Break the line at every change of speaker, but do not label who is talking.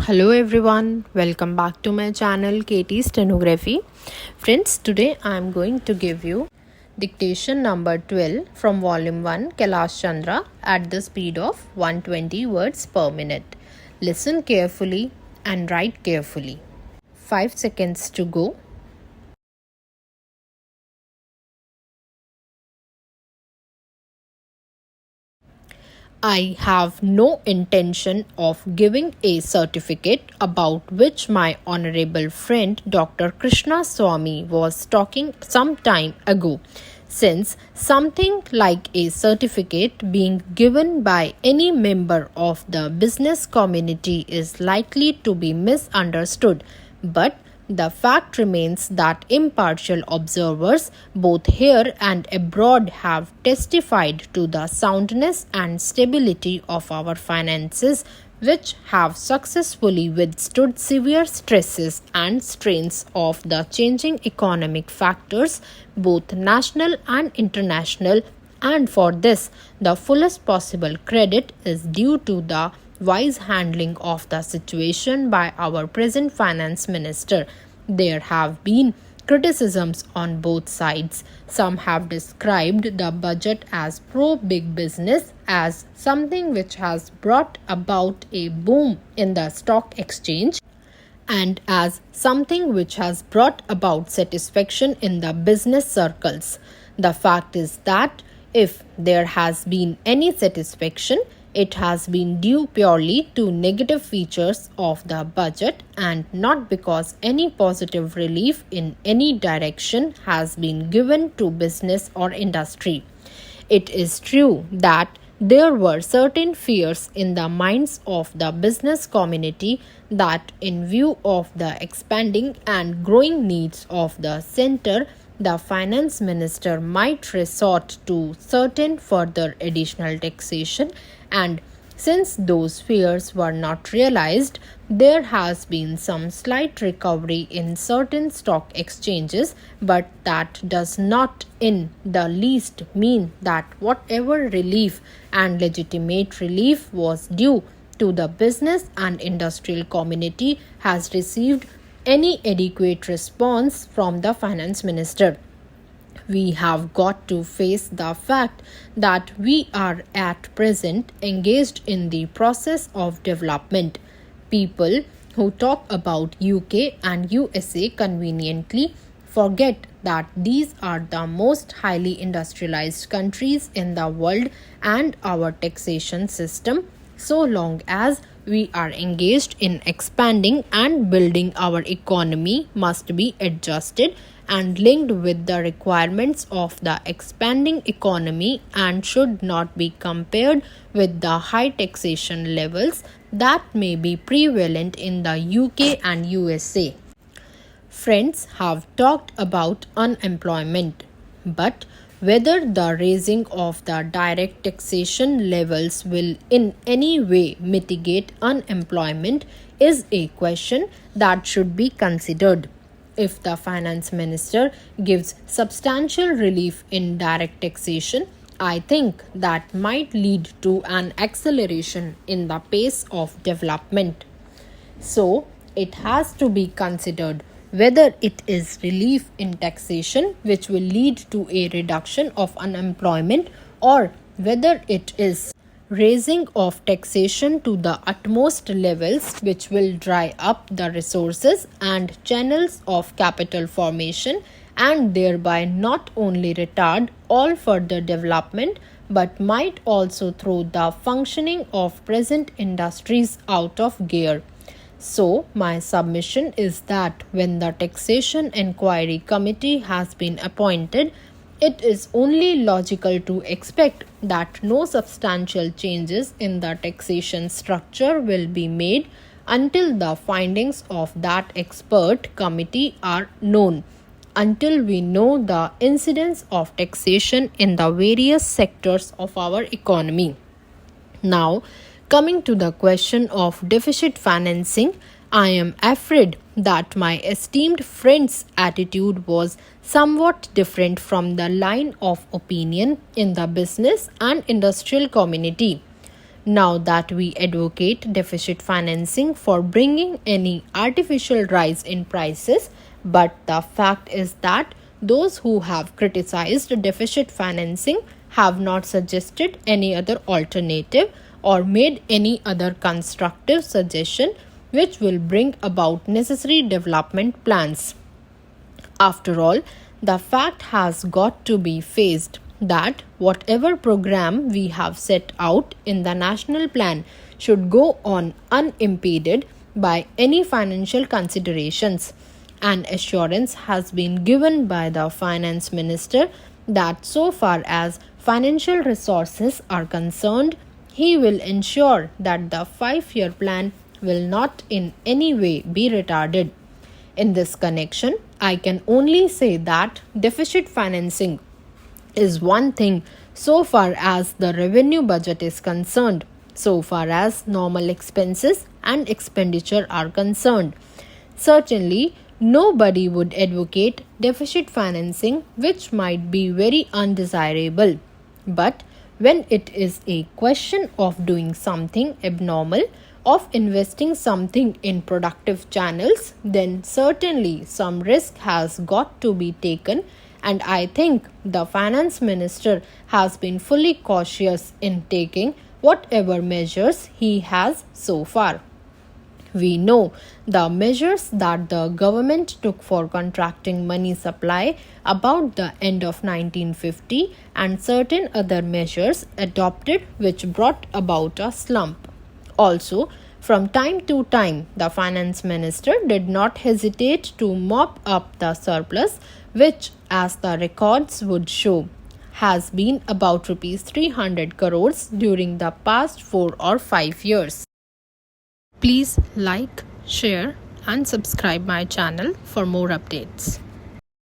Hello everyone, welcome back to my channel KTstenography. Friends, today I am going to give you dictation number 12 from volume 1 Kailash Chandra at the speed of 120 words per minute. Listen carefully and write carefully. 5 seconds to go. I have no intention of giving a certificate about which my honorable friend Dr. Krishna Swami was talking some time ago, since something like a certificate being given by any member of the business community is likely to be misunderstood, but the fact remains that impartial observers, both here and abroad, have testified to the soundness and stability of our finances, which have successfully withstood severe stresses and strains of the changing economic factors, both national and international, and for this, the fullest possible credit is due to the wise handling of the situation by our present finance minister. There have been criticisms on both sides. Some have described the budget as pro-big business, as something which has brought about a boom in the stock exchange, and as something which has brought about satisfaction in the business circles. The fact is that if there has been any satisfaction, it has been due purely to negative features of the budget and not because any positive relief in any direction has been given to business or industry. It is true that there were certain fears in the minds of the business community that, in view of the expanding and growing needs of the center, the finance minister might resort to certain further additional taxation, and since those fears were not realized, there has been some slight recovery in certain stock exchanges, but that does not in the least mean that whatever relief and legitimate relief was due to the business and industrial community has received any adequate response from the finance minister. We have got to face the fact that we are at present engaged in the process of development. People who talk about UK and USA conveniently forget that these are the most highly industrialized countries in the world, and our taxation system, so long as we are engaged in expanding and building our economy, must be adjusted and linked with the requirements of the expanding economy and should not be compared with the high taxation levels that may be prevalent in the UK and USA. Friends have talked about unemployment, but whether the raising of the direct taxation levels will in any way mitigate unemployment is a question that should be considered. If the finance minister gives substantial relief in direct taxation, I think that might lead to an acceleration in the pace of development. So, it has to be considered whether it is relief in taxation which will lead to a reduction of unemployment, or whether it is raising of taxation to the utmost levels which will dry up the resources and channels of capital formation and thereby not only retard all further development but might also throw the functioning of present industries out of gear. So, my submission is that when the Taxation Inquiry Committee has been appointed, it is only logical to expect that no substantial changes in the taxation structure will be made until the findings of that expert committee are known, until we know the incidence of taxation in the various sectors of our economy. Now, coming to the question of deficit financing, I am afraid that my esteemed friend's attitude was somewhat different from the line of opinion in the business and industrial community. Now that we advocate deficit financing for bringing any artificial rise in prices, but the fact is that those who have criticized deficit financing have not suggested any other alternative or made any other constructive suggestion which will bring about necessary development plans. After all, the fact has got to be faced that whatever program we have set out in the national plan should go on unimpeded by any financial considerations. An assurance has been given by the finance minister that so far as financial resources are concerned, he will ensure that the 5-year plan will not in any way be retarded. In this connection, I can only say that deficit financing is one thing so far as the revenue budget is concerned, so far as normal expenses and expenditure are concerned. Certainly, nobody would advocate deficit financing, which might be very undesirable. But when it is a question of doing something abnormal, of investing something in productive channels, then certainly some risk has got to be taken, and I think the finance minister has been fully cautious in taking whatever measures he has so far. We know the measures that the government took for contracting money supply about the end of 1950 and certain other measures adopted which brought about a slump. Also, from time to time, the finance minister did not hesitate to mop up the surplus, which, as the records would show, has been about Rs 300 crores during the past 4 or 5 years. Please like, share, and subscribe my channel for more updates.